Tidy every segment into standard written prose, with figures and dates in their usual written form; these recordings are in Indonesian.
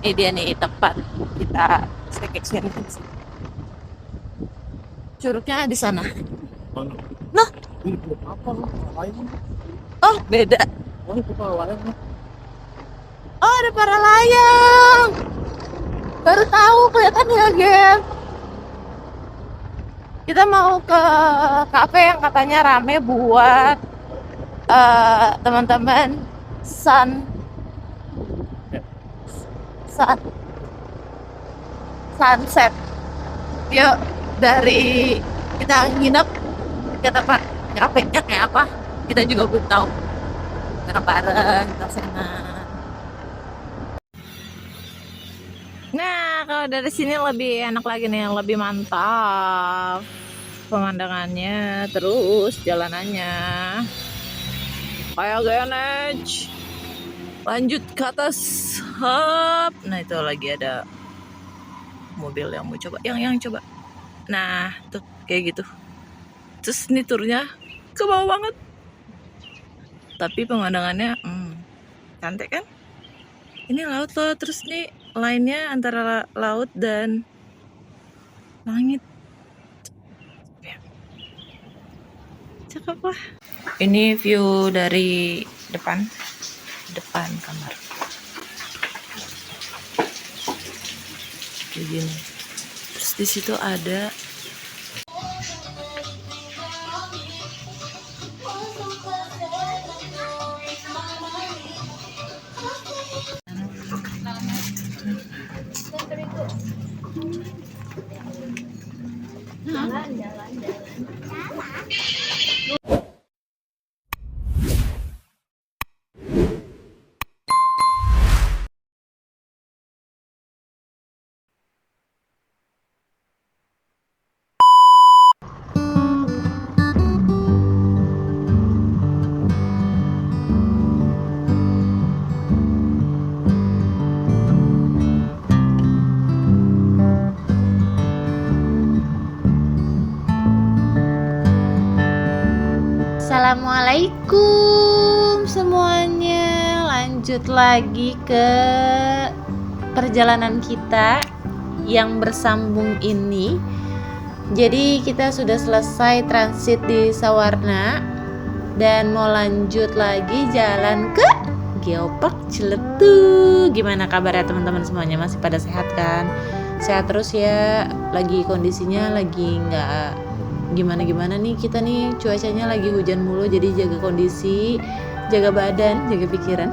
Ini dia nih tempat kita staycation. Curugnya di sana. Mana? Nah, Ini belum apa loh, lain. oh beda. Oh, itu kalau lain loh. Oh ada para layang. Baru tahu kelihatan ya, Gem. Kita mau ke kafe yang katanya rame buat teman-teman sun sun sunset. Yuk, dari kita nginep ke tempat kafe-nya kayak apa, kita juga belum tahu. Bareng-bareng kita sana. Nah, kalau dari sini lebih enak lagi nih, lebih mantap pemandangannya, terus jalanannya kayak GNH. Lanjut ke atas, hop. Nah itu lagi ada mobil yang mau coba, yang coba. Nah tuh kayak gitu. Terus ini turnya ke bawah banget, tapi pemandangannya cantik kan. Ini laut loh, terus nih lainnya antara laut dan langit. Cakep lah. Ini view dari depan kamar kayak gini. Terus di situ ada Assalamualaikum semuanya. Lanjut lagi ke perjalanan kita yang bersambung ini. Jadi kita sudah selesai transit di Sawarna dan mau lanjut lagi jalan ke Geopark Ciletu. Gimana kabarnya teman-teman semuanya? Masih pada sehat kan? Sehat terus ya. Lagi kondisinya lagi nggak gimana-gimana nih, kita nih cuacanya lagi hujan mulu, jadi jaga kondisi, jaga badan, jaga pikiran.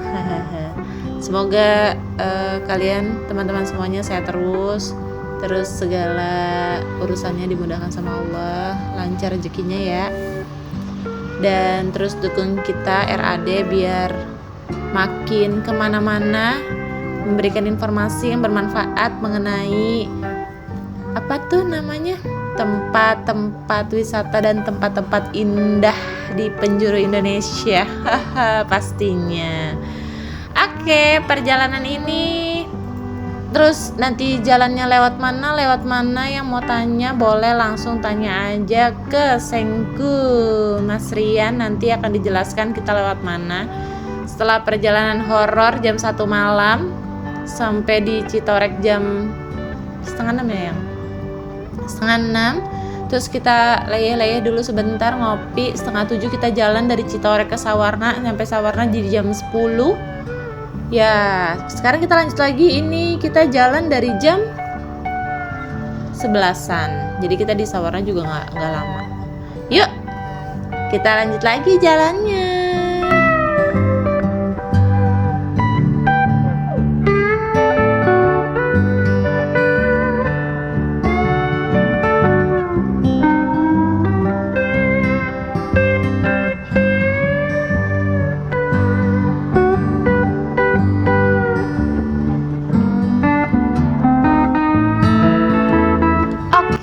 Semoga kalian teman-teman semuanya sehat terus segala urusannya dimudahkan sama Allah, lancar rezekinya ya. Dan terus dukung kita RAD biar makin kemana-mana memberikan informasi yang bermanfaat mengenai apa tuh namanya, tempat-tempat wisata dan tempat-tempat indah di penjuru Indonesia. Pastinya. Oke, perjalanan ini terus nanti jalannya lewat mana yang mau tanya boleh langsung tanya aja ke Sengku Mas Rian, nanti akan dijelaskan kita lewat mana. Setelah perjalanan horor jam 1 malam sampai di Citorek jam setengah 6 ya, yang setengah 6, terus kita leyeh-leyeh dulu sebentar ngopi. Setengah 7 kita jalan dari Citorek ke Sawarna, sampai Sawarna di jam 10 ya. Sekarang kita lanjut lagi, ini kita jalan dari jam 11-an, jadi kita di Sawarna juga nggak lama. Yuk kita lanjut lagi jalannya.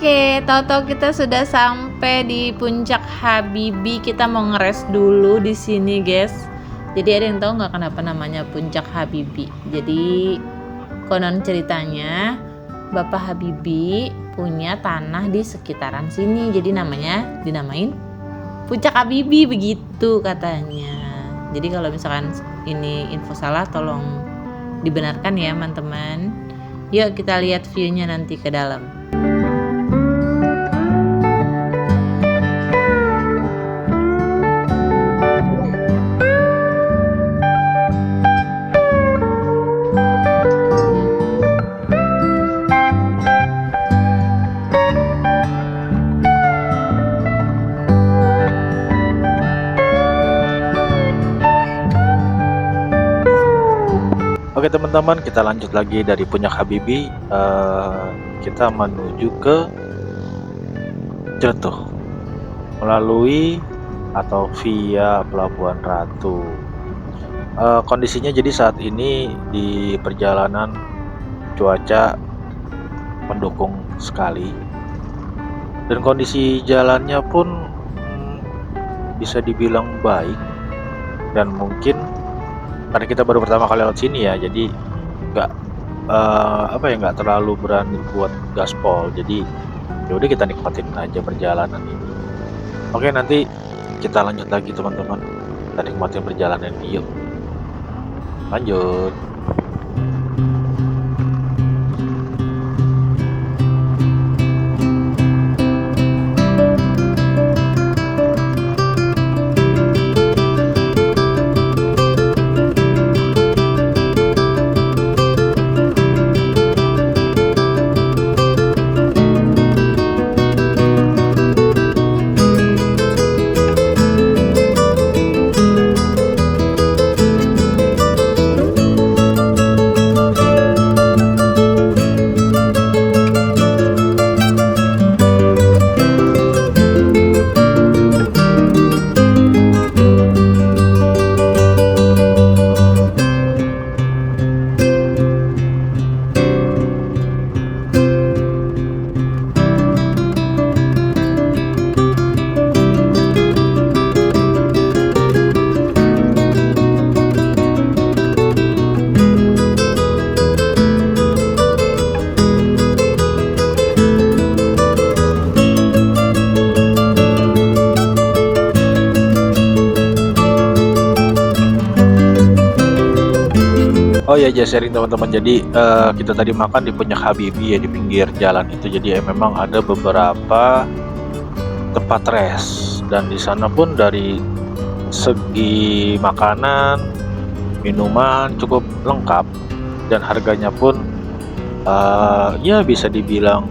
Oke, tahu-tahu kita sudah sampai di Puncak Habibie. Kita mau ngeres dulu di sini, guys. Jadi ada yang tahu nggak kenapa namanya Puncak Habibie? Jadi konon ceritanya Bapak Habibie punya tanah di sekitaran sini, jadi namanya dinamain Puncak Habibie begitu katanya. Jadi kalau misalkan ini info salah tolong dibenarkan ya teman-teman. Yuk kita lihat view-nya nanti ke dalam. Oke teman-teman, kita lanjut lagi dari Puncak Habibie. Kita menuju ke Ciletuh melalui atau via Pelabuhan Ratu. Kondisinya jadi saat ini di perjalanan cuaca mendukung sekali, dan kondisi jalannya pun bisa dibilang baik, dan mungkin karena kita baru pertama kali lewat sini ya, jadi nggak terlalu berani buat gaspol. Jadi yaudah kita nikmatin aja perjalanan ini. Oke, nanti kita lanjut lagi teman-teman, kita nikmatin perjalanan ini. Yuk lanjut. Oh ya, sharing teman-teman. Jadi kita tadi makan di Puncak Habibie ya, di pinggir jalan itu. Jadi memang ada beberapa tempat rest, dan di sana pun dari segi makanan, minuman cukup lengkap, dan harganya pun ya bisa dibilang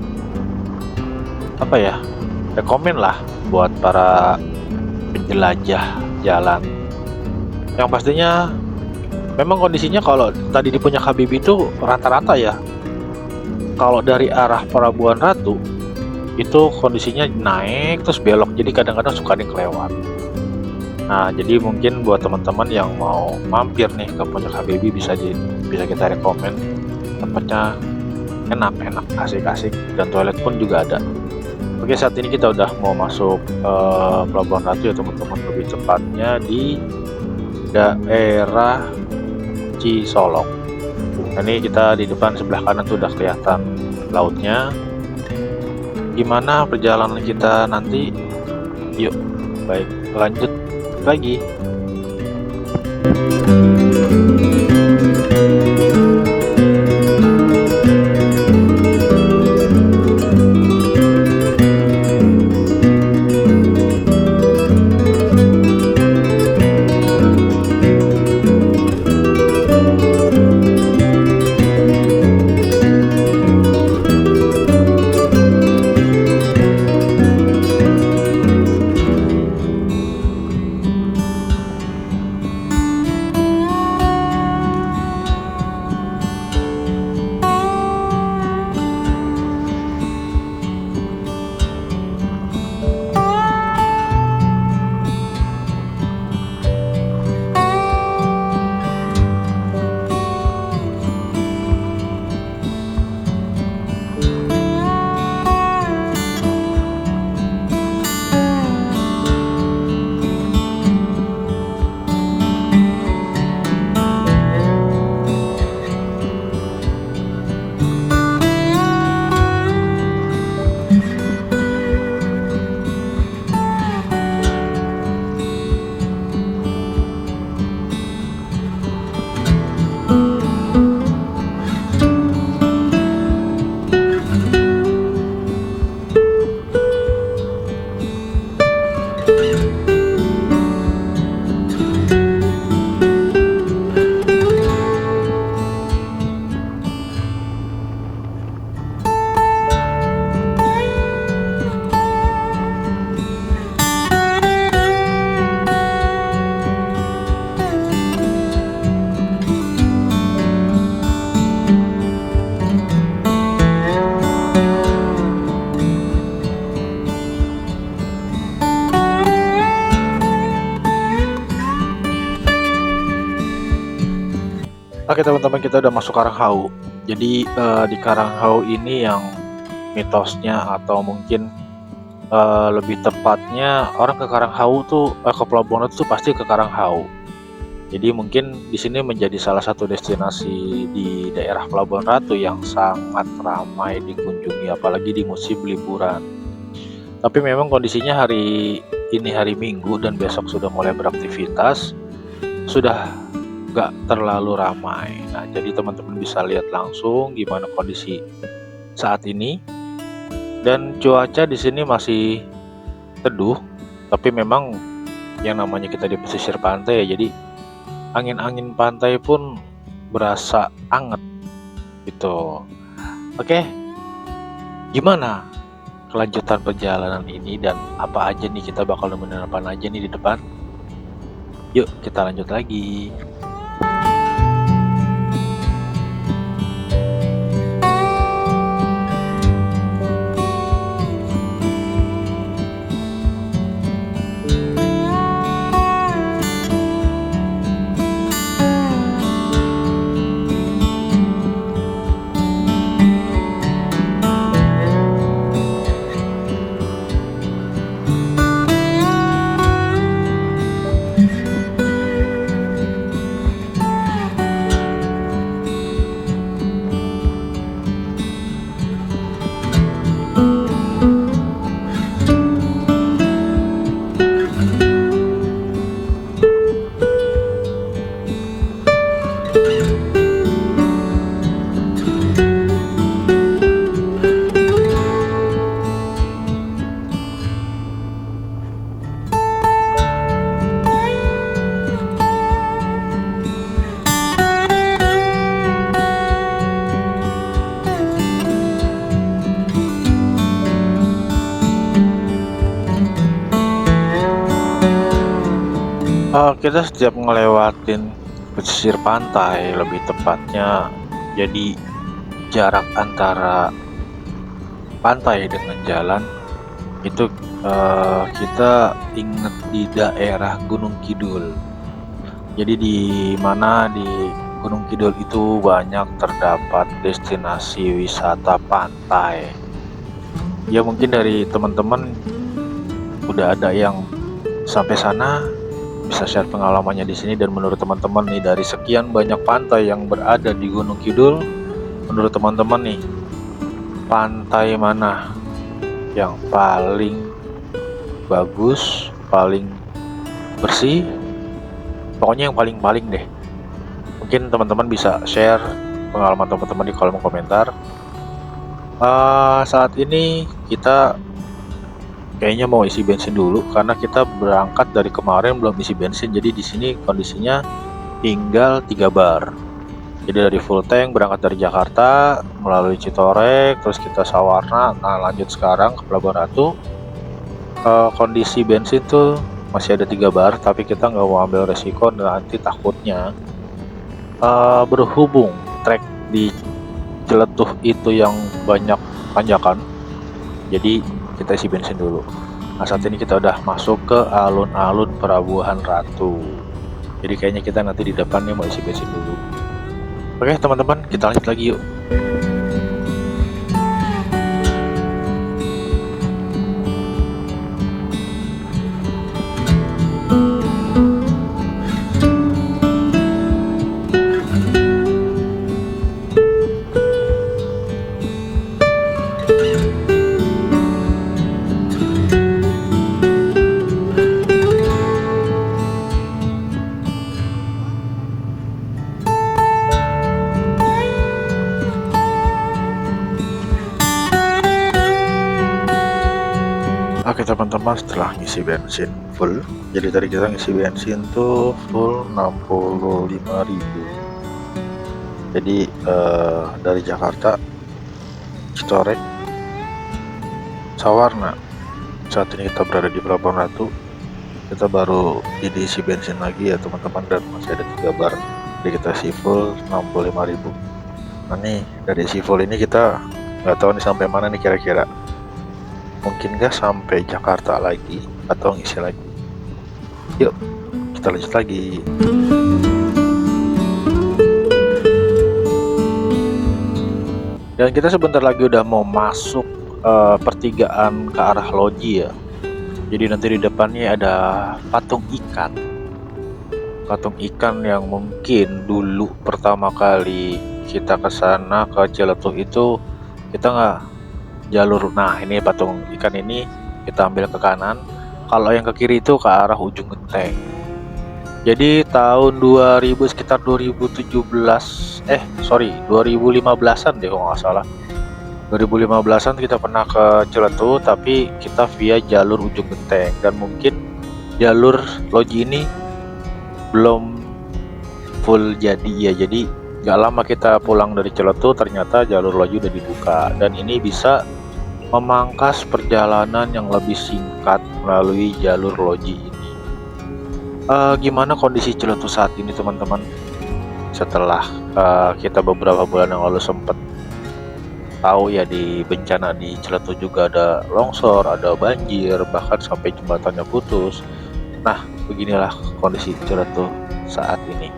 rekomen lah buat para penjelajah jalan. Yang pastinya memang kondisinya kalau tadi di Puncak Habibie itu rata-rata ya, kalau dari arah Pelabuhan Ratu itu kondisinya naik terus belok, jadi kadang-kadang suka ada yang kelewat. Nah, jadi mungkin buat teman-teman yang mau mampir nih ke Puncak Habibie bisa kita rekomen. Tempatnya enak, asik-asik, dan toilet pun juga ada. Oke, saat ini kita udah mau masuk Pelabuhan Ratu ya teman-teman, lebih tepatnya di daerah Cisolok. Ini kita di depan sebelah kanan tuh udah kelihatan lautnya. Gimana perjalanan kita nanti? Yuk, baik, lanjut lagi. Oke teman-teman, kita udah masuk Karanghau. Jadi di Karanghau ini yang mitosnya atau mungkin lebih tepatnya orang ke Karanghau tuh ke Pelabuhan Ratu tuh pasti ke Karanghau. Jadi mungkin di sini menjadi salah satu destinasi di daerah Pelabuhan Ratu yang sangat ramai dikunjungi apalagi di musim liburan. Tapi memang kondisinya hari ini hari Minggu dan besok sudah mulai beraktivitas, sudah nggak terlalu ramai. Nah, jadi teman-teman bisa lihat langsung gimana kondisi saat ini. Dan cuaca di sini masih teduh, tapi memang yang namanya kita di pesisir pantai ya, jadi angin-angin pantai pun berasa anget gitu. Oke, gimana kelanjutan perjalanan ini dan apa aja nih kita bakal nemenin apa aja nih di depan? Yuk kita lanjut lagi. Kita setiap ngelewatin pesisir pantai, lebih tepatnya, jadi jarak antara pantai dengan jalan itu kita inget di daerah Gunung Kidul. Jadi di mana di Gunung Kidul itu banyak terdapat destinasi wisata pantai. Ya mungkin dari teman-teman udah ada yang sampai sana, bisa share pengalamannya di sini. Dan menurut teman-teman nih, dari sekian banyak pantai yang berada di Gunung Kidul, menurut teman-teman nih, pantai mana yang paling bagus, paling bersih, pokoknya yang paling-paling deh. Mungkin teman-teman bisa share pengalaman teman-teman di kolom komentar. Saat ini kita kayaknya mau isi bensin dulu karena kita berangkat dari kemarin belum isi bensin. Jadi di sini kondisinya tinggal 3 bar. Jadi dari full tank berangkat dari Jakarta melalui Citorek, terus kita Sawarna, nah lanjut sekarang ke Pelabuhan Ratu. Kondisi bensin tuh masih ada 3 bar, tapi kita nggak mau ambil resiko nanti takutnya berhubung trek di Celetuh itu yang banyak tanjakan. Jadi kita isi bensin dulu. Nah saat ini kita udah masuk ke alun-alun Pelabuhan Ratu. Jadi kayaknya kita nanti di depannya mau isi bensin dulu. Oke teman-teman, kita lanjut lagi yuk. Oke teman-teman, setelah ngisi bensin full, jadi tadi kita ngisi bensin tuh full 65.000. Jadi dari Jakarta, Citorek, Sawarna, saat ini kita berada di Pelabuhan Ratu. Kita baru diisi bensin lagi ya teman-teman, dan masih ada 3 bar. Jadi kita isi full 65.000. Nah nih dari isi full ini kita nggak tahu nih sampai mana nih kira-kira. Mungkin nggak sampai Jakarta lagi atau ngisi lagi. Yuk kita lanjut lagi. Dan kita sebentar lagi udah mau masuk pertigaan ke arah Loji ya. Jadi nanti di depannya ada patung ikan. Patung ikan yang mungkin dulu pertama kali kita ke sana ke Ciletuh itu kita nggak jalur. Nah, ini patung ikan ini kita ambil ke kanan. Kalau yang ke kiri itu ke arah ujung genteng. Jadi tahun 2000 sekitar 2015-an deh kalau nggak salah. 2015-an kita pernah ke Ciletuh, tapi kita via jalur ujung genteng, dan mungkin jalur Loji ini belum full jadi ya. Jadi nggak lama kita pulang dari Ciletuh ternyata jalur Loji udah dibuka, dan ini bisa memangkas perjalanan yang lebih singkat melalui jalur Loji ini. Gimana kondisi Ciletuh saat ini teman-teman? Setelah kita beberapa bulan yang lalu sempat tahu ya di bencana di Ciletuh juga ada longsor, ada banjir, bahkan sampai jembatannya putus. Nah, beginilah kondisi Ciletuh saat ini.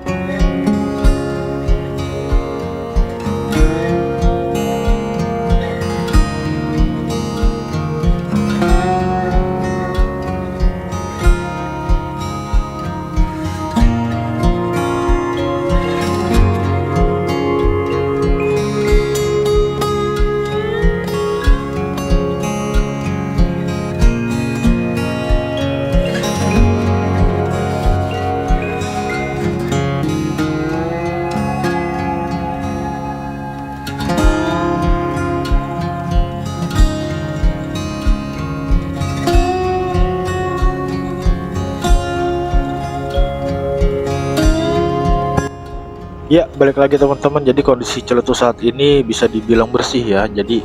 Ya, balik lagi teman-teman. Jadi kondisi Ciletuh saat ini bisa dibilang bersih ya. Jadi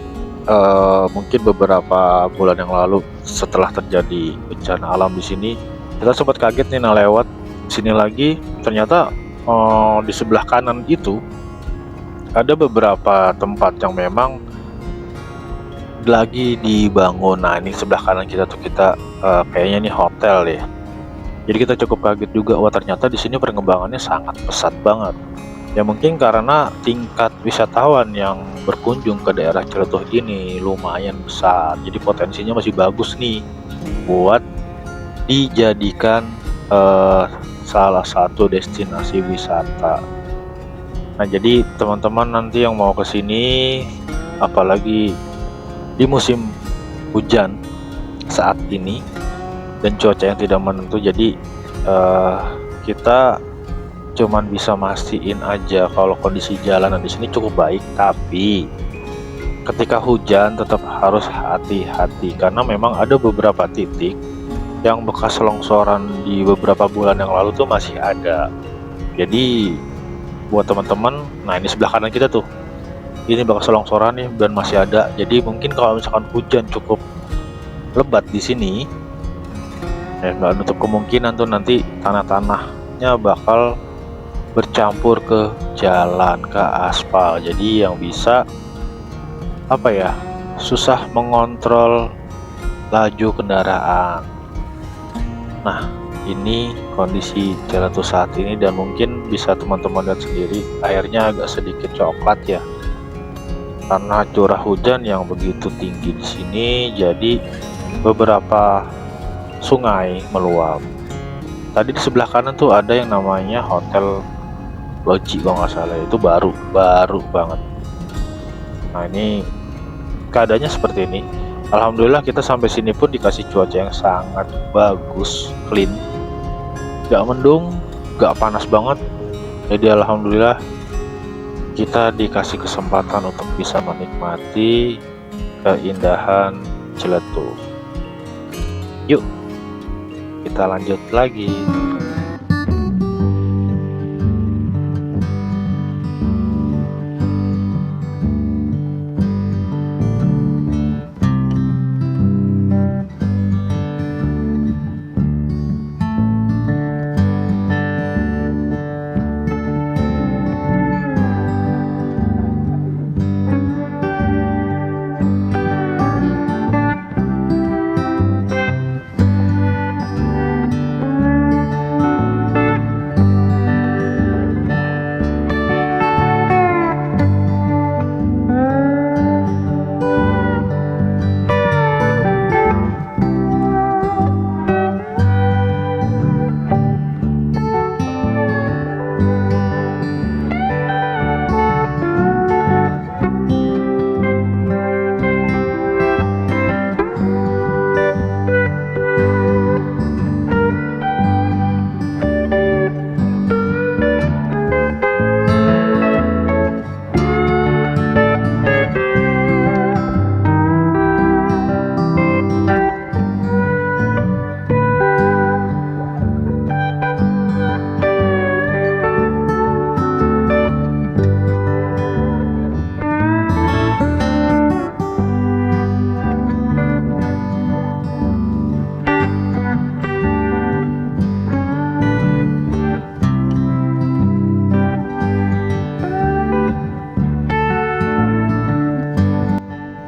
mungkin beberapa bulan yang lalu setelah terjadi bencana alam di sini, kita sempat kaget nih lewat sini lagi. Ternyata di sebelah kanan itu ada beberapa tempat yang memang lagi dibangun. Nah, ini sebelah kanan kita tuh kayaknya ini hotel ya. Jadi kita cukup kaget juga, wah ternyata di sini perkembangannya sangat pesat banget. Ya mungkin karena tingkat wisatawan yang berkunjung ke daerah Ciletuh ini lumayan besar. Jadi potensinya masih bagus nih buat dijadikan salah satu destinasi wisata. Nah, jadi teman-teman nanti yang mau ke sini, apalagi di musim hujan saat ini dan cuaca yang tidak menentu, jadi kita cuman bisa mastiin aja kalau kondisi jalanan di sini cukup baik, tapi ketika hujan tetap harus hati-hati karena memang ada beberapa titik yang bekas longsoran di beberapa bulan yang lalu tuh masih ada. Jadi buat teman-teman, nah ini sebelah kanan kita tuh, ini bekas longsoran nih dan masih ada. Jadi mungkin kalau misalkan hujan cukup lebat di sini, ya nggak nutup kemungkinan tuh nanti tanah-tanahnya bakal bercampur ke jalan, ke aspal. Jadi yang bisa susah mengontrol laju kendaraan. Nah, ini kondisi Ciletuh saat ini, dan mungkin bisa teman-teman lihat sendiri airnya agak sedikit coklat ya karena curah hujan yang begitu tinggi di sini. Jadi beberapa sungai meluap. Tadi di sebelah kanan tuh ada yang namanya Hotel Loji kalau nggak salah, itu baru banget. Nah, ini keadaannya seperti ini. Alhamdulillah kita sampai sini pun dikasih cuaca yang sangat bagus, clean, gak mendung, gak panas banget. Jadi alhamdulillah kita dikasih kesempatan untuk bisa menikmati keindahan Ciletuh. Yuk kita lanjut lagi.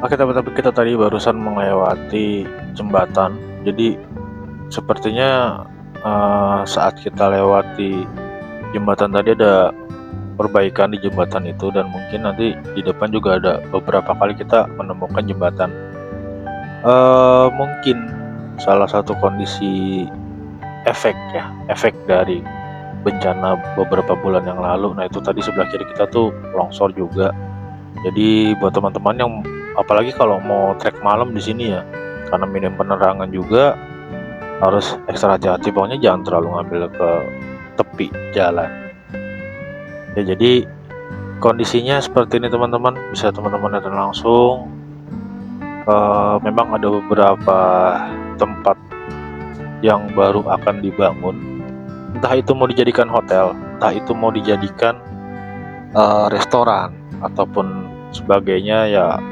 Oke teman-teman, kita tadi barusan melewati jembatan. Jadi sepertinya saat kita lewati jembatan tadi ada perbaikan di jembatan itu, dan mungkin nanti di depan juga ada beberapa kali kita menemukan jembatan. Mungkin salah satu kondisi efek dari bencana beberapa bulan yang lalu. Nah itu tadi sebelah kiri kita tuh longsor juga. Jadi buat teman-teman yang apalagi kalau mau trek malam di sini ya, karena minim penerangan juga harus ekstra hati-hati. Pokoknya jangan terlalu ngambil ke tepi jalan. Ya jadi kondisinya seperti ini teman-teman, bisa teman-teman lihat langsung. Memang ada beberapa tempat yang baru akan dibangun, entah itu mau dijadikan hotel, entah itu mau dijadikan restoran ataupun sebagainya. Ya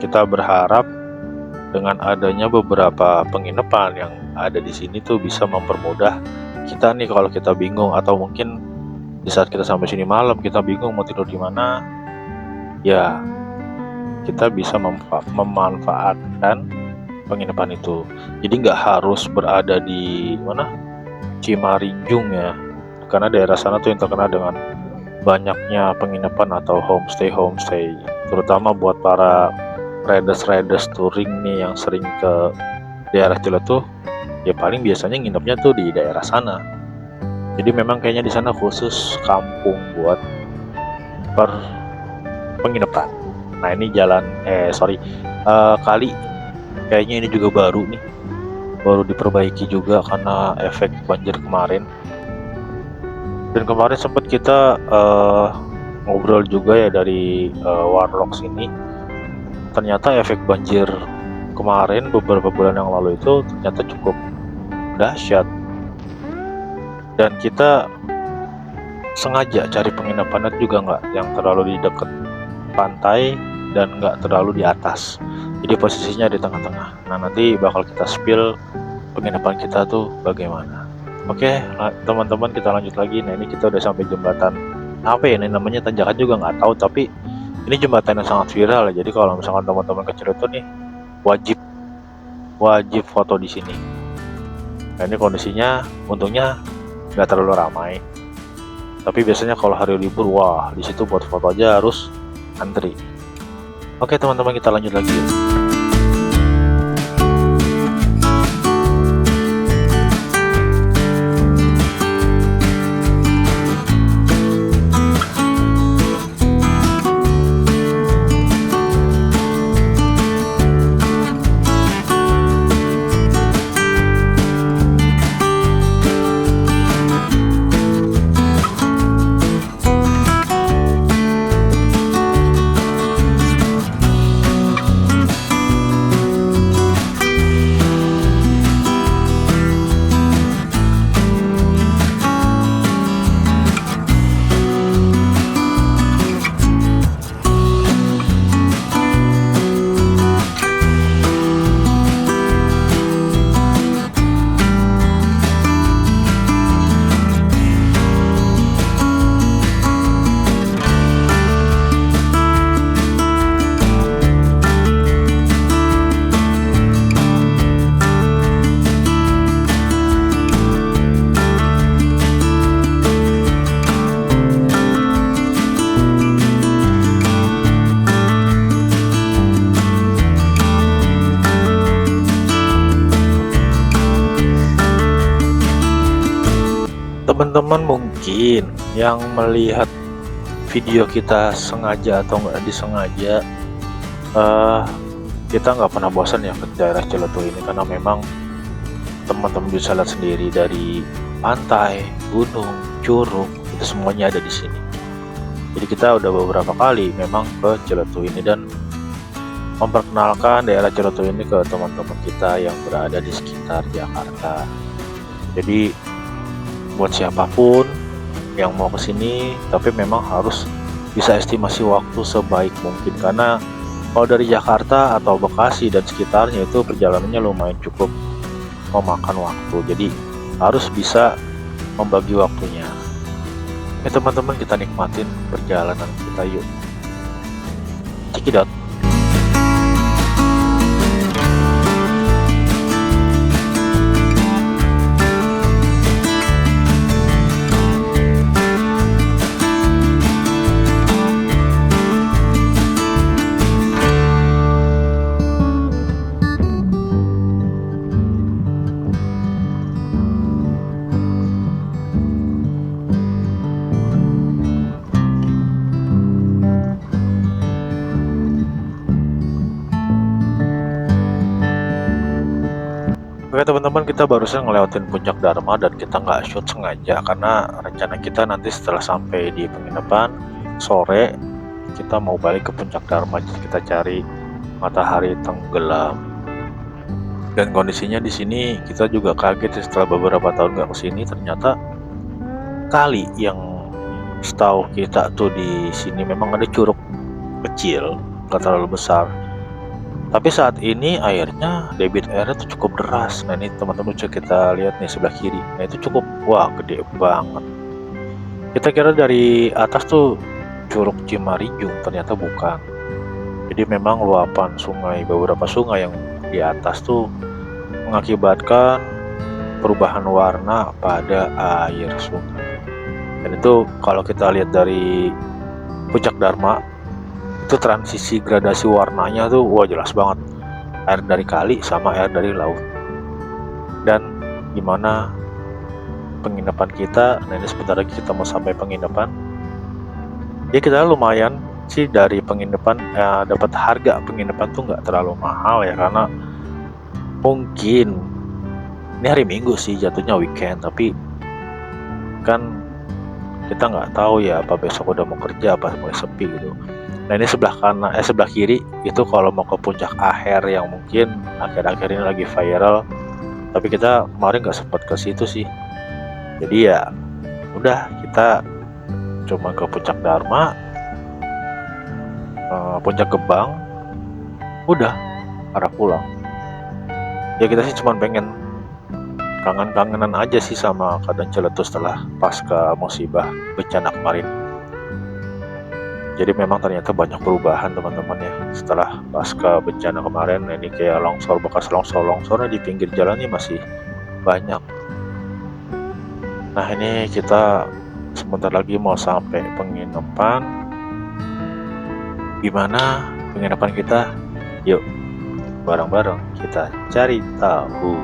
kita berharap dengan adanya beberapa penginapan yang ada di sini tuh bisa mempermudah kita nih kalau kita bingung, atau mungkin di saat kita sampai sini malam kita bingung mau tidur di mana, ya kita bisa memanfaatkan penginapan itu. Jadi nggak harus berada di mana, Cimarinjung ya, karena daerah sana tuh yang terkenal dengan banyaknya penginapan atau homestay, terutama buat para riders touring nih yang sering ke daerah Ciletuh, ya paling biasanya nginepnya tuh di daerah sana. Jadi memang kayaknya di sana khusus kampung buat penginapan. Nah ini jalan kali kayaknya ini juga baru diperbaiki juga karena efek banjir kemarin. Dan kemarin sempat kita ngobrol juga ya dari Warlocks ini. Ternyata efek banjir kemarin beberapa bulan yang lalu itu ternyata cukup dahsyat. Dan kita sengaja cari penginapannya juga nggak yang terlalu di dekat pantai dan nggak terlalu di atas. Jadi posisinya di tengah-tengah. Nah nanti bakal kita spill penginapan kita tuh bagaimana. Oke teman-teman, kita lanjut lagi. Nah ini kita udah sampai jembatan apa ya ini namanya, tanjakan juga nggak tahu, tapi ini jembatan yang sangat viral ya. Jadi kalau misalkan teman-teman ke Ciletuh nih wajib foto di sini. Nah ini kondisinya untungnya nggak terlalu ramai, tapi biasanya kalau hari libur wah di situ buat foto aja harus antri. Oke teman-teman, kita lanjut lagi yuk. Teman-teman mungkin yang melihat video kita sengaja atau nggak disengaja, kita nggak pernah bosan ya ke daerah Ciletuh ini, karena memang teman-teman bisa lihat sendiri dari pantai, gunung, curug, itu semuanya ada di sini. Jadi kita udah beberapa kali memang ke Ciletuh ini dan memperkenalkan daerah Ciletuh ini ke teman-teman kita yang berada di sekitar Jakarta. Jadi buat siapapun yang mau kesini, tapi memang harus bisa estimasi waktu sebaik mungkin, karena kalau dari Jakarta atau Bekasi dan sekitarnya itu perjalanannya lumayan cukup memakan waktu. Jadi harus bisa membagi waktunya. Teman-teman, kita nikmatin perjalanan kita yuk. Cekidot. Oke teman-teman, kita barusan ngelewatin puncak Dharma dan kita nggak shoot sengaja karena rencana kita nanti setelah sampai di penginapan sore kita mau balik ke puncak Dharma, jadi kita cari matahari tenggelam. Dan kondisinya di sini kita juga kaget setelah beberapa tahun nggak kesini, ternyata kali yang setahu kita tuh di sini memang ada curug kecil, nggak terlalu besar. Tapi saat ini airnya, debit airnya tuh cukup deras. Nah ini teman-teman bisa kita lihat nih sebelah kiri. Nah itu cukup, wah gede banget. Kita kira dari atas tuh Curug Cimarijung, ternyata bukan. Jadi memang luapan sungai, beberapa sungai yang di atas tuh mengakibatkan perubahan warna pada air sungai. Dan itu kalau kita lihat dari puncak Dharma, itu transisi gradasi warnanya tuh wah jelas banget, air dari kali sama air dari laut. Dan gimana penginapan kita, nah ini sebentar lagi kita mau sampai penginapan. Ya kita lumayan sih dari penginapan, dapat harga penginapan tuh nggak terlalu mahal ya, karena mungkin ini hari Minggu sih, jatuhnya weekend, tapi kan kita nggak tahu ya apa besok udah mau kerja apa mulai sepi gitu. Nah ini sebelah kiri itu kalau mau ke puncak Aher yang mungkin akhir-akhir ini lagi viral, tapi kita kemarin nggak sempat ke situ sih. Jadi ya udah, kita cuma ke puncak Dharma, puncak Gebang, udah arah pulang. Ya kita sih cuma pengen kangen-kangenan aja sih sama keadaan Ciletuh setelah pasca musibah bencana kemarin. Jadi memang ternyata banyak perubahan teman-teman ya setelah pasca bencana kemarin. Ini kayak longsor, bekas longsornya di pinggir jalannya masih banyak. Nah ini kita sebentar lagi mau sampai penginapan. Gimana penginapan kita? Yuk bareng-bareng kita cari tahu.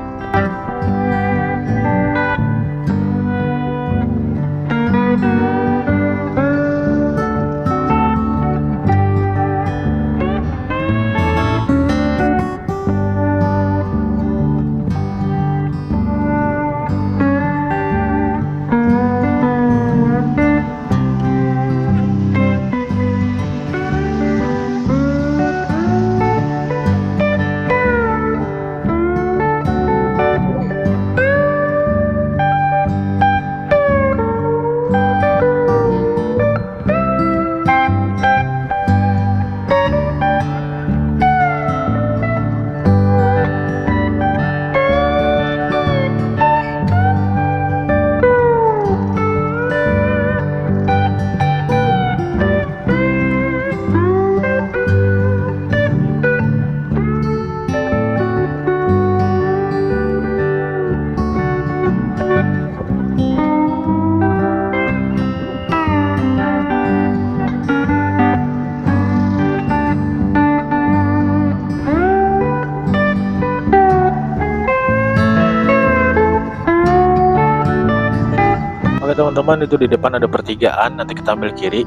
Teman-teman, itu di depan ada pertigaan, nanti kita ambil kiri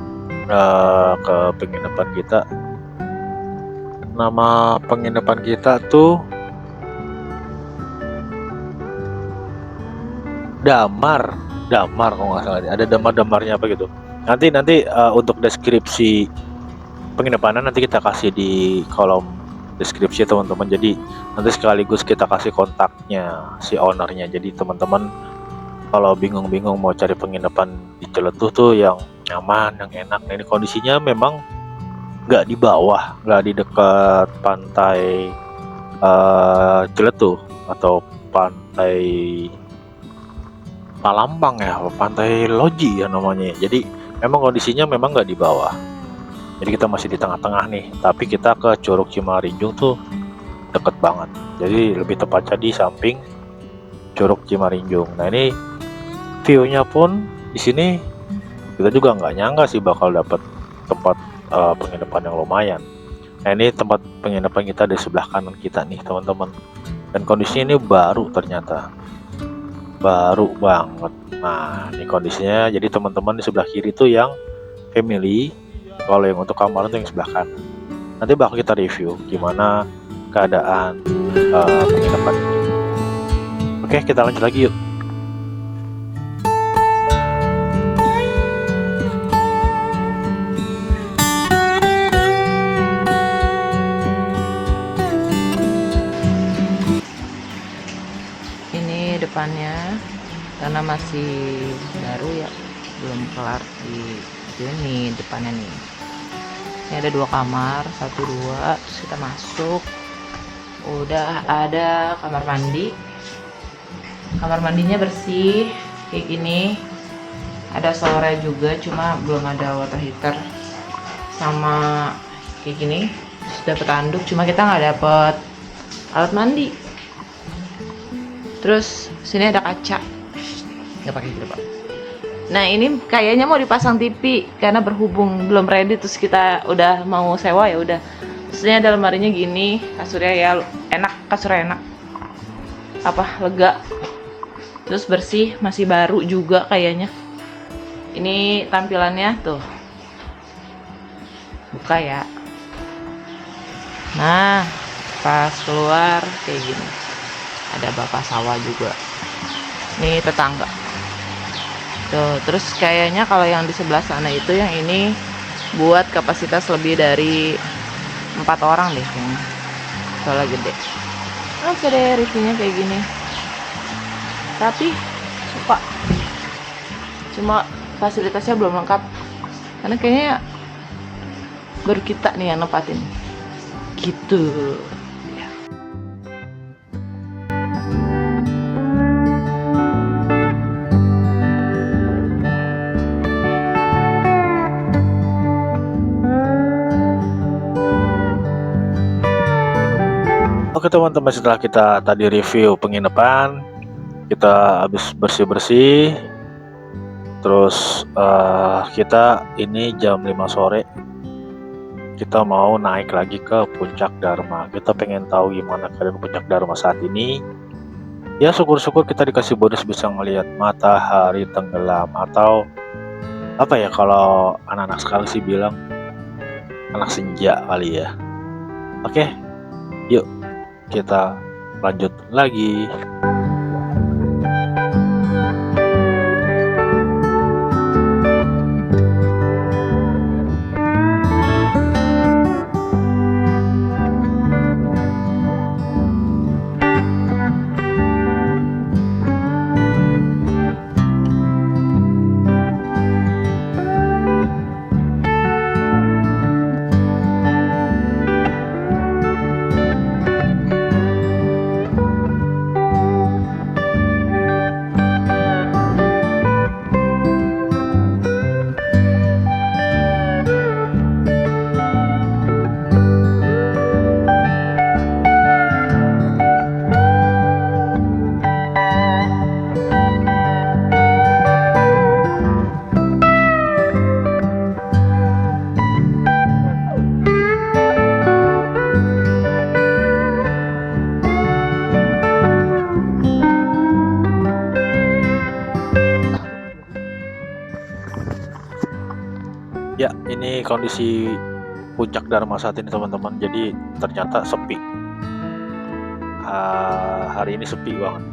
ke penginapan kita. Nama penginapan kita tuh Damar kalau nggak salah, ada damarnya apa gitu. Nanti untuk deskripsi penginapannya nanti kita kasih di kolom deskripsi teman-teman. Jadi nanti sekaligus kita kasih kontaknya si ownernya. Jadi teman-teman kalau bingung-bingung mau cari penginapan di Ciletuh tuh yang nyaman, yang enak. Nah ini kondisinya memang nggak di bawah, nggak di dekat pantai Ciletuh atau pantai Palambang ya, pantai Loji ya namanya. Jadi memang kondisinya memang nggak di bawah. Jadi kita masih di tengah-tengah nih, tapi kita ke Curug Cimarijung tuh deket banget. Jadi lebih tepatnya di samping Curug Cimarijung. Nah ini view-nya pun di sini kita juga nggak nyangka sih bakal dapat tempat penginapan yang lumayan. Nah ini tempat penginapan kita di sebelah kanan kita nih teman-teman. Dan kondisinya ini baru, ternyata baru banget. Nah ini kondisinya. Jadi teman-teman di sebelah kiri tuh yang family, kalau yang untuk kamar itu yang sebelah kanan. Nanti bakal kita review gimana keadaan penginapan ini. Oke, kita lanjut lagi yuk. Ini depannya karena masih baru ya, belum kelar di sini depannya nih. Ini ada 2 kamar, 1 2, terus kita masuk. Udah ada kamar mandi. Kamar mandinya bersih kayak gini. Ada showernya juga, cuma belum ada water heater. Sama kayak gini. Terus dapet anduk, cuma kita nggak dapet alat mandi. Terus sini ada kaca, nggak pakai gitu pak. Nah ini kayaknya mau dipasang TV karena berhubung belum ready, terus kita udah mau sewa ya udah. Terus ini ada lemarinya gini, kasurnya ya enak, kasurnya enak, lega. Terus bersih, masih baru juga kayaknya. Ini tampilannya tuh, buka ya. Nah pas keluar kayak gini. Ada bapak sawah juga. Ini tetangga. Tuh, terus kayaknya kalau yang di sebelah sana itu yang ini buat kapasitas lebih dari 4 orang deh kayaknya. Soalnya gede. Oke deh, reviewnya kayak gini. Tapi suka. Cuma fasilitasnya belum lengkap. Karena kayaknya baru kita nih yang nempatin. Gitu. Oke teman-teman, setelah kita tadi review penginapan, kita habis bersih-bersih. Terus kita ini jam 5 sore. Kita mau naik lagi ke Puncak Dharma. Kita pengen tahu gimana keadaan Puncak Dharma saat ini. Ya syukur-syukur kita dikasih bonus bisa ngelihat matahari tenggelam, atau apa ya kalau anak-anak sekarang sih bilang anak senja kali ya. Oke, yuk kita lanjut lagi. Ya, ini kondisi Puncak Dharma saat ini teman-teman. Jadi ternyata sepi. Hari ini sepi banget.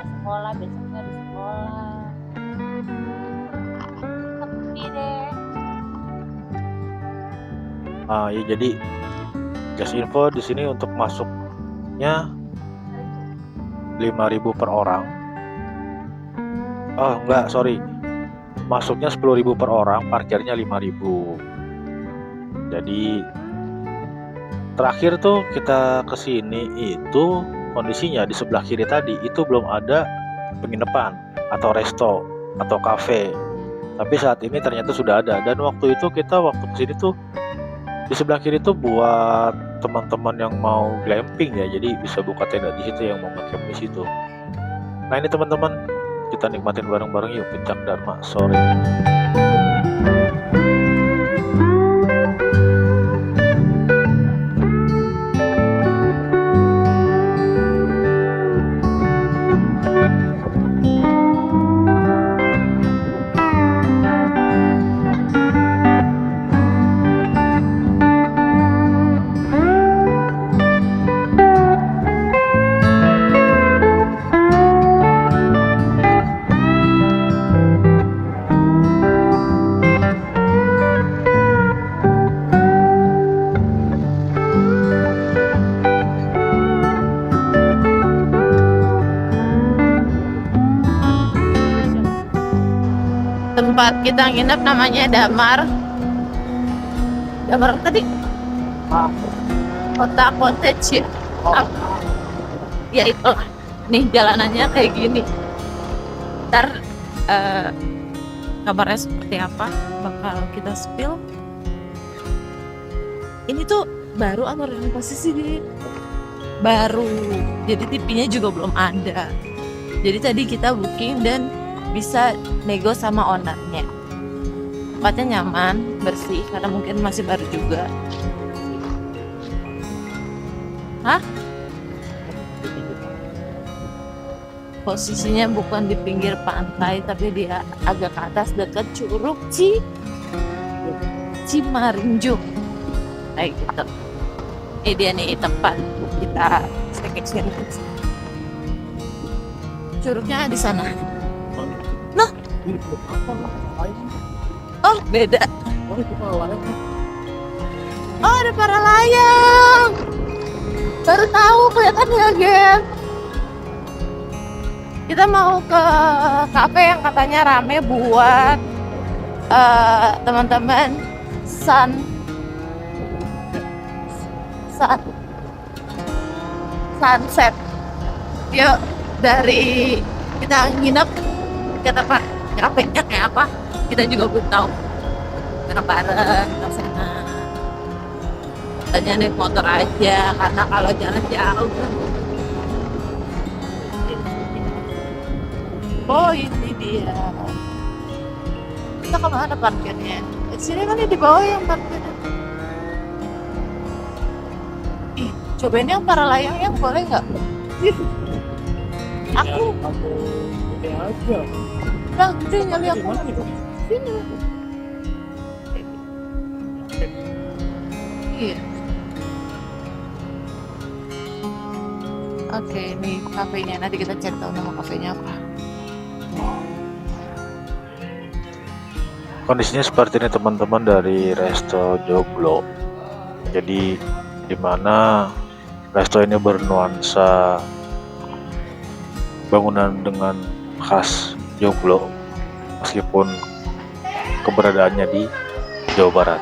Sekolah besoknya di sekolah. Sepi deh. Ya jadi just info di sini untuk masuknya 5.000 per orang. Oh enggak, sorry. Masuknya 10.000 per orang, parkirnya 5.000. Jadi terakhir tuh kita kesini itu kondisinya di sebelah kiri tadi itu belum ada penginapan atau resto atau cafe. Tapi saat ini ternyata sudah ada, dan waktu kesini tuh di sebelah kiri tuh buat teman-teman yang mau glamping ya, jadi bisa buka tenda di situ yang mau ngecamp di situ. Nah ini teman-teman, kita nikmatin bareng-bareng yuk Puncak Dharma sore. tempat kita nginep namanya Damar. Damar tadi? Kota Cottage ya? Ya itu. Nih jalanannya kayak gini. Ntar kabarnya seperti apa bakal kita spill. Ini tuh baru atau renovasi sih? Baru. Jadi TV-nya juga belum ada. Jadi tadi kita booking dan bisa nego sama ownernya. Tempatnya nyaman, bersih karena mungkin masih baru juga. Hah? Posisinya bukan di pinggir pantai tapi dia agak ke atas dekat Curug Cimarinjung. Kayak gitu. Ini dia nih tempat kita staycation. Curugnya di sana. Loh? Oh, beda. Oh, ada para layang. Baru tahu kelihatannya, Gen. Kita mau ke kafe yang katanya rame buat teman-teman sunset. Yuk, dari kita nginep ke tempat kafenya kayak apa kita juga belum tahu. Kita bareng ke sana. Tanya naik motor aja karena kalau jalan jauh. Oh, ini dia. Kita kemana parkirnya? Di sini kan di bawah yang parkirnya. Ih, cobain yang para layang yang boleh nggak? Aku aja. udah gede kali aku. Gimana nih, Bu? Sini. Iya. Oke, ini kafenya. Nanti kita cek tahu nama kafenya apa. Kondisinya seperti ini teman-teman dari Resto Joglo. Jadi dimana resto ini bernuansa bangunan dengan khas Joglo, meskipun keberadaannya di Jawa Barat.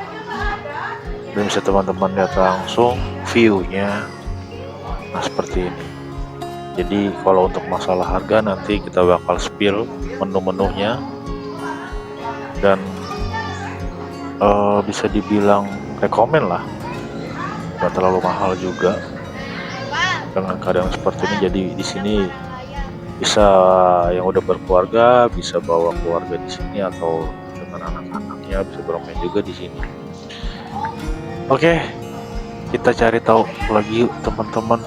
Dan bisa teman-teman lihat langsung view-nya. Nah seperti ini. Jadi kalau untuk masalah harga nanti kita bakal spill menu-menunya. Dan bisa dibilang rekomen lah, nggak terlalu mahal juga dengan keadaan seperti ini. Jadi di sini bisa yang udah berkeluarga bisa bawa keluarga di sini atau dengan anak-anaknya bisa bermain juga di sini. Oke, kita cari tahu lagi yuk teman-teman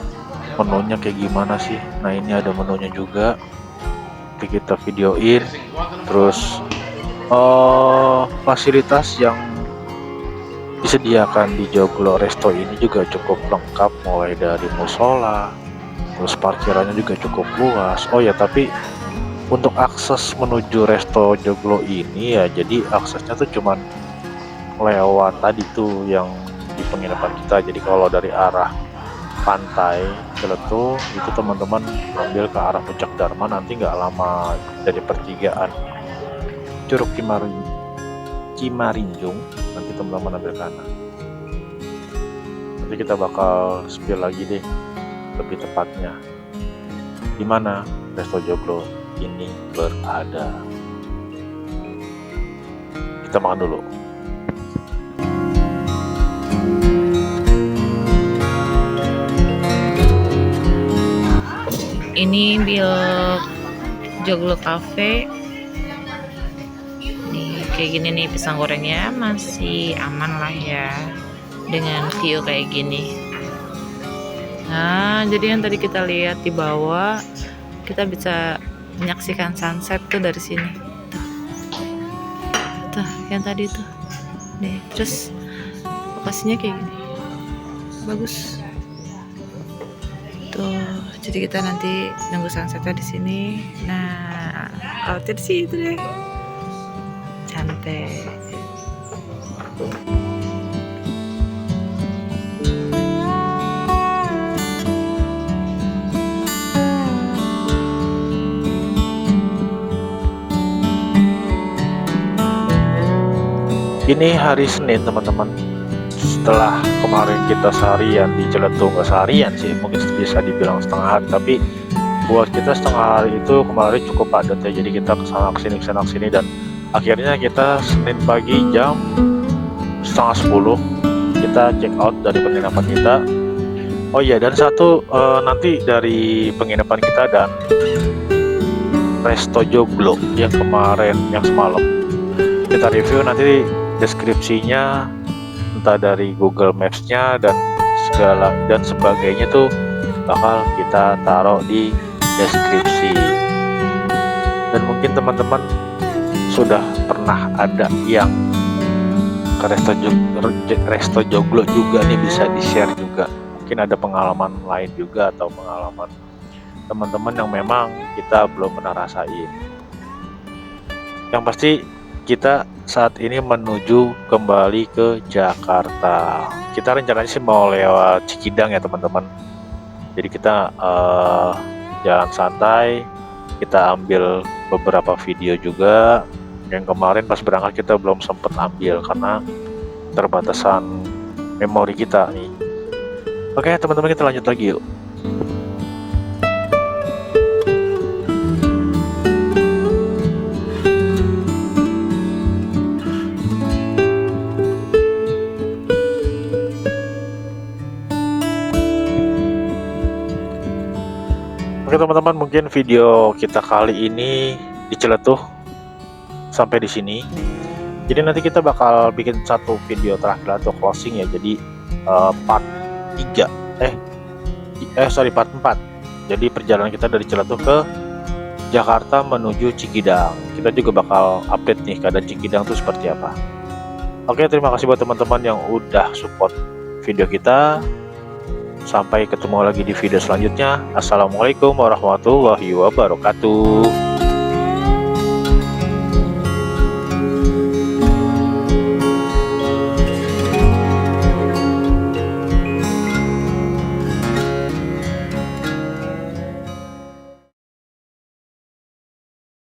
menunya kayak gimana sih. Nah ini ada menunya juga, nanti kita videoin. Terus fasilitas yang disediakan di Joglo Resto ini juga cukup lengkap, mulai dari musola, terus parkirannya juga cukup luas. Oh ya, tapi untuk akses menuju Resto Joglo ini ya, jadi aksesnya tuh cuman lewat tadi tuh yang di penginapan kita. Jadi kalau dari arah pantai Ciletuh itu teman-teman ambil ke arah Puncak Dharma, nanti nggak lama dari pertigaan Curug Cimarinjung, nanti teman-teman ambil kanan. Nanti kita bakal spill lagi deh lebih tepatnya di mana Resto Joglo ini berada. Kita makan dulu. Ini Bill Joglo Cafe. Nih kayak gini nih, pisang gorengnya masih aman lah ya dengan view kayak gini. Nah, jadi yang tadi kita lihat di bawah, kita bisa menyaksikan sunset tuh dari sini. Tuh, yang tadi tuh. Nih, terus lokasinya kayak gini. Bagus. Tuh, jadi kita nanti nunggu sunsetnya di sini. Nah, outfit sih itu deh. Cantik. Ini hari Senin teman-teman. Setelah kemarin kita seharian di Ciletung, nggak seharian sih, mungkin bisa dibilang setengah hari, tapi buat kita setengah hari itu kemarin cukup padat ya. Jadi kita kesana kesini dan akhirnya kita Senin pagi jam setengah 10 kita check out dari penginapan kita. Oh iya, dan satu nanti dari penginapan kita dan Resto Joglo yang kemarin, yang semalam kita review, nanti deskripsinya entah dari Google Maps-nya dan segala dan sebagainya tuh bakal kita taruh di deskripsi. Dan mungkin teman-teman sudah pernah ada yang ke Resto Joglo juga nih, bisa di-share juga. Mungkin ada pengalaman lain juga atau pengalaman teman-teman yang memang kita belum pernah rasain. Yang pasti kita saat ini menuju kembali ke Jakarta. Kita rencananya sih mau lewat Cikidang ya teman-teman. Jadi kita jalan santai, kita ambil beberapa video juga. Yang kemarin pas berangkat kita belum sempat ambil karena terbatasan memori kita nih. Oke teman-teman, kita lanjut lagi yuk. Oke teman-teman, mungkin video kita kali ini di Ciletuh sampai di sini. Jadi nanti kita bakal bikin satu video terakhir atau closing ya. Jadi part 3 part 4. Jadi perjalanan kita dari Ciletuh ke Jakarta menuju Cikidang. Kita juga bakal update nih keadaan Cikidang itu seperti apa. Oke, terima kasih buat teman-teman yang udah support video kita. Sampai ketemu lagi di video selanjutnya. Assalamualaikum warahmatullahi wabarakatuh.